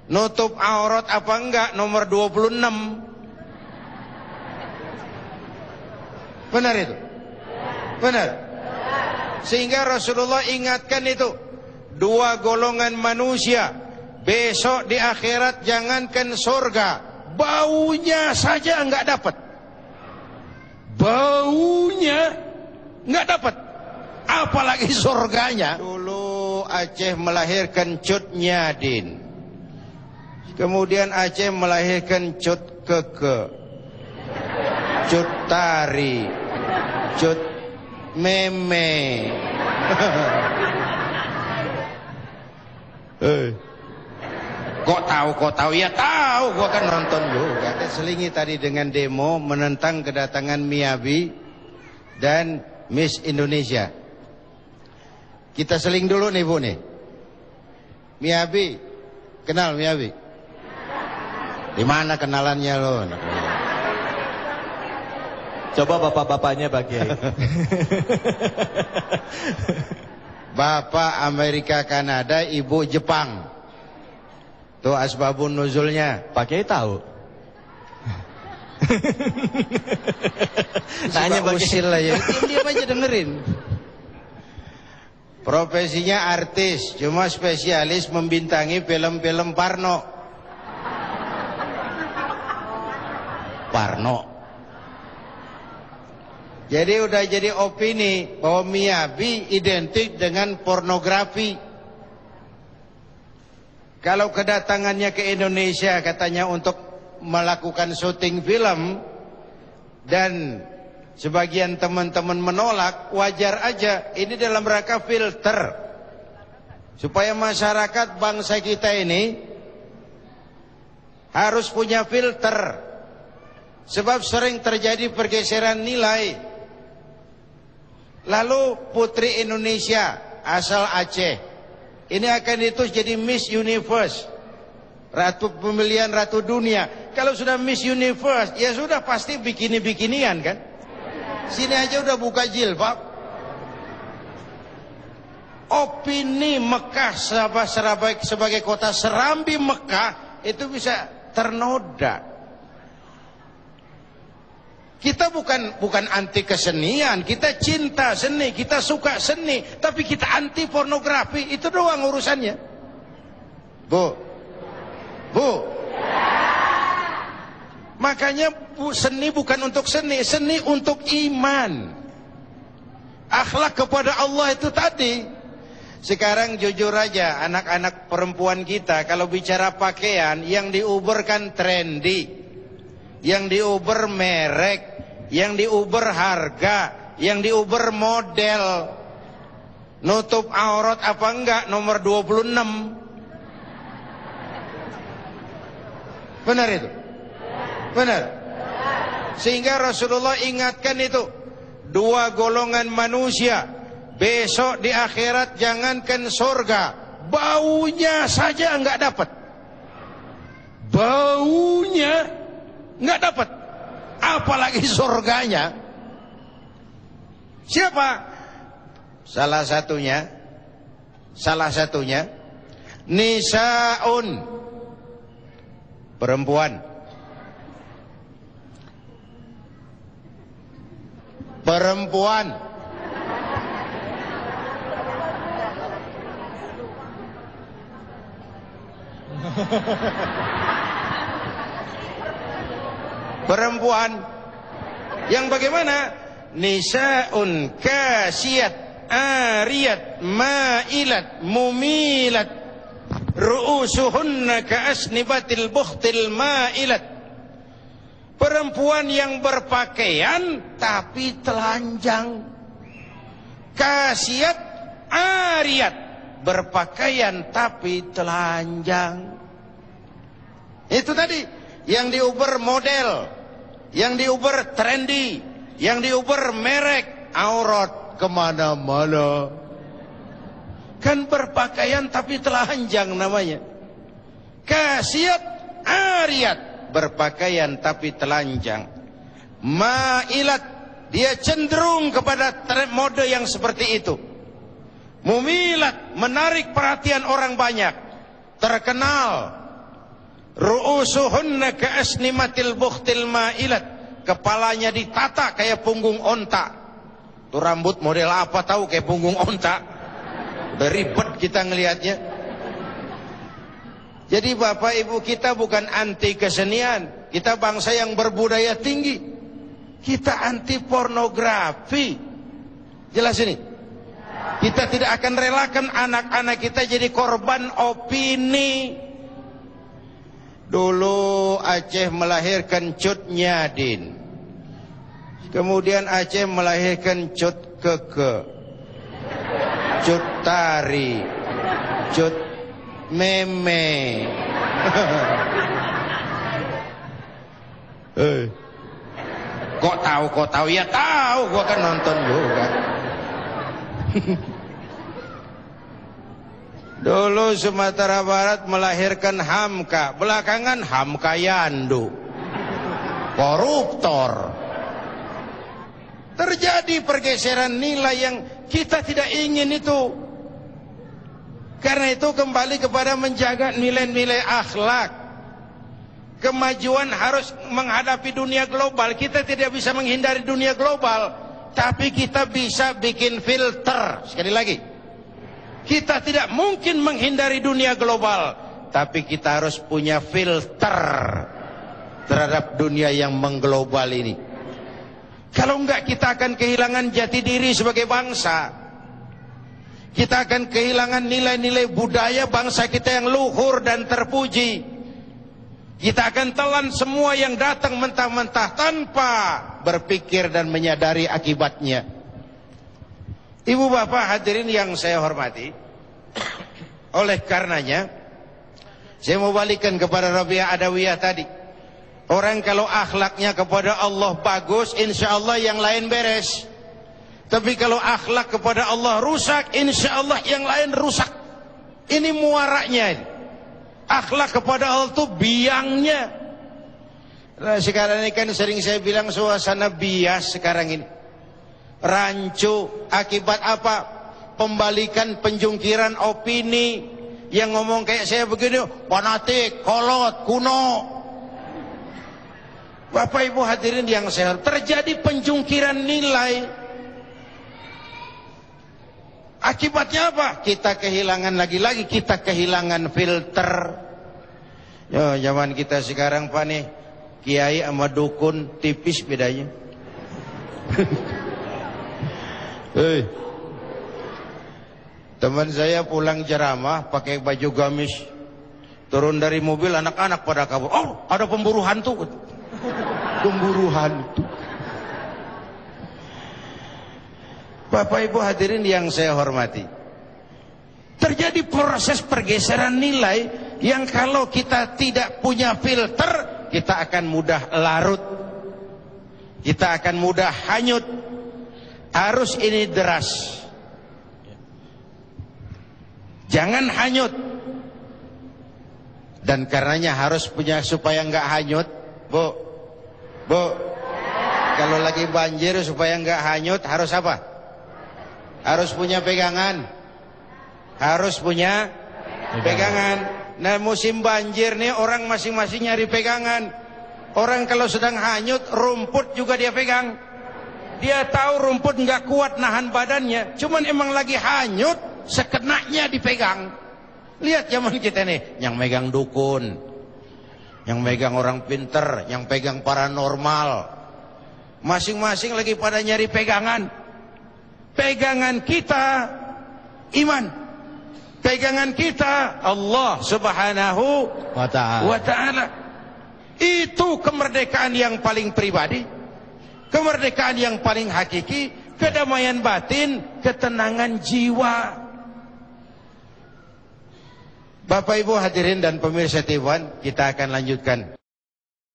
nutup aurat apa enggak nomor 26. Benar itu? Benar. Sehingga Rasulullah ingatkan itu, dua golongan manusia besok di akhirat jangankan surga, baunya saja enggak dapat. Baunya enggak dapat, apalagi surganya. Dulu Aceh melahirkan Cut Nyadin, kemudian Aceh melahirkan Cut Keke, Cut Tari, Cut Meme. Kok tahu? Ya tahu, gua kan nonton juga. Selingi tadi dengan demo menentang kedatangan Miyabi dan Miss Indonesia. Kita seling dulu nih Bu nih. Miyabi, kenal Miyabi? Di mana kenalannya lo? Coba bapak-bapaknya bagi. Bapak Amerika Kanada, ibu Jepang. Tuh asbabun nuzulnya. Pak Kiai tahu. Tanya usil lah ya. Diam aja dengerin. Profesinya artis, cuma spesialis membintangi film-film Parno. Jadi udah jadi opini bahwa Miyabi identik dengan pornografi. Kalau kedatangannya ke Indonesia katanya untuk melakukan syuting film dan sebagian teman-teman menolak, wajar aja. Ini dalam rangka filter supaya masyarakat bangsa kita ini harus punya filter, sebab sering terjadi pergeseran nilai. Lalu putri Indonesia asal Aceh ini akan ditulis jadi Miss Universe, ratu pemilihan ratu dunia. Kalau sudah Miss Universe, ya sudah pasti bikini-bikinian kan. Sini aja udah buka jilbab. Opini Mekah sebagai kota serambi Mekah itu bisa ternoda. Kita bukan anti kesenian, kita cinta seni, kita suka seni, tapi kita anti pornografi. Itu doang urusannya. Bu. Makanya seni bukan untuk seni, seni untuk iman. Akhlak kepada Allah itu tadi. Sekarang jujur aja, anak-anak perempuan kita kalau bicara pakaian yang diuber kan trendy, yang diuber merek, yang diuber harga, yang diuber model. Nutup aurat apa enggak nomor 26. Benar itu? Benar. Sehingga Rasulullah ingatkan itu, dua golongan manusia besok di akhirat jangankan surga, baunya saja enggak dapat. Baunya enggak dapat, apalagi surganya. Siapa? Salah satunya nisaun, perempuan. Perempuan yang bagaimana? Nisaun kasiyat ariyat mailat mumilat ru'usuhunna ka'asnibatil bukhtil mailat. Perempuan yang berpakaian tapi telanjang. Kasiyat ariyat, berpakaian tapi telanjang. Itu tadi yang diuber model, yang diuber trendy, yang diuber merek, aurat kemana-mana. Kan berpakaian tapi telanjang namanya. Kasiyat ariyat, berpakaian tapi telanjang. Mailat, dia cenderung kepada mode yang seperti itu. Mumilat, menarik perhatian orang banyak, terkenal, Ru'usuhunna ka'asnimatil bukhtil ma'ilat. Kepalanya ditata kayak punggung onta. Tuh rambut model apa tahu kayak punggung onta. Udah ribet kita ngelihatnya. Jadi Bapak Ibu, kita bukan anti kesenian. Kita bangsa yang berbudaya tinggi. Kita anti pornografi. Jelas ini? Kita tidak akan relakan anak-anak kita jadi korban opini. Dulu Aceh melahirkan Cut Nyadin. Kemudian Aceh melahirkan Cut Keke, Cut Tari, Cut Meme. Kok tahu? Ya tahu, gua kan nonton juga. Dulu Sumatera Barat melahirkan Hamka, belakangan Hamka Yandu, koruptor. Terjadi pergeseran nilai yang kita tidak ingin itu. Karena itu kembali kepada menjaga nilai-nilai akhlak. Kemajuan harus menghadapi dunia global. Kita tidak bisa menghindari dunia global, tapi kita bisa bikin filter. Sekali lagi, kita tidak mungkin menghindari dunia global, tapi kita harus punya filter terhadap dunia yang mengglobal ini. Kalau enggak, kita akan kehilangan jati diri sebagai bangsa. Kita akan kehilangan nilai-nilai budaya bangsa kita yang luhur dan terpuji. Kita akan telan semua yang datang mentah-mentah tanpa berpikir dan menyadari akibatnya. Ibu bapak hadirin yang saya hormati, oleh karenanya saya mau balikan kepada Rabi'ah Adawiyah tadi. Orang kalau akhlaknya kepada Allah bagus, insya Allah yang lain beres. Tapi kalau akhlak kepada Allah rusak, insya Allah yang lain rusak. Ini muaranya. Akhlak kepada Allah itu biangnya. Nah, sekarang ini kan sering saya bilang suasana bias sekarang ini. Rancu, akibat apa? Pembalikan, penjungkiran opini. Yang ngomong kayak saya begini, fanatik, kolot, kuno. Bapak Ibu hadirin yang saya hormati, terjadi penjungkiran nilai. Akibatnya apa? Kita kehilangan lagi-lagi, kita kehilangan filter. Yo, zaman kita sekarang Pak nih, kiai sama dukun tipis bedanya. Teman saya pulang ceramah pakai baju gamis, turun dari mobil anak-anak pada kabur. Oh, ada pemburu hantu. Pemburu hantu. Bapak Ibu hadirin yang saya hormati, terjadi proses pergeseran nilai yang kalau kita tidak punya filter, kita akan mudah larut, kita akan mudah hanyut. Arus ini deras, jangan hanyut. Dan karenanya harus punya, supaya nggak hanyut, Bu, kalau lagi banjir supaya nggak hanyut harus apa? Harus punya pegangan. Harus punya pegangan. Nah, musim banjir nih orang masing-masing nyari pegangan. Orang kalau sedang hanyut, rumput juga dia pegang. Dia tahu rumput nggak kuat nahan badannya, cuman emang lagi hanyut, sekenanya dipegang. Lihat zaman kita nih, yang megang dukun, yang megang orang pinter, yang pegang paranormal. Masing-masing lagi pada nyari pegangan. Pegangan kita iman, pegangan kita Allah Subhanahu wa ta'ala. Itu kemerdekaan yang paling pribadi, kemerdekaan yang paling hakiki, kedamaian batin, ketenangan jiwa. Bapak Ibu hadirin dan pemirsa TV, kita akan lanjutkan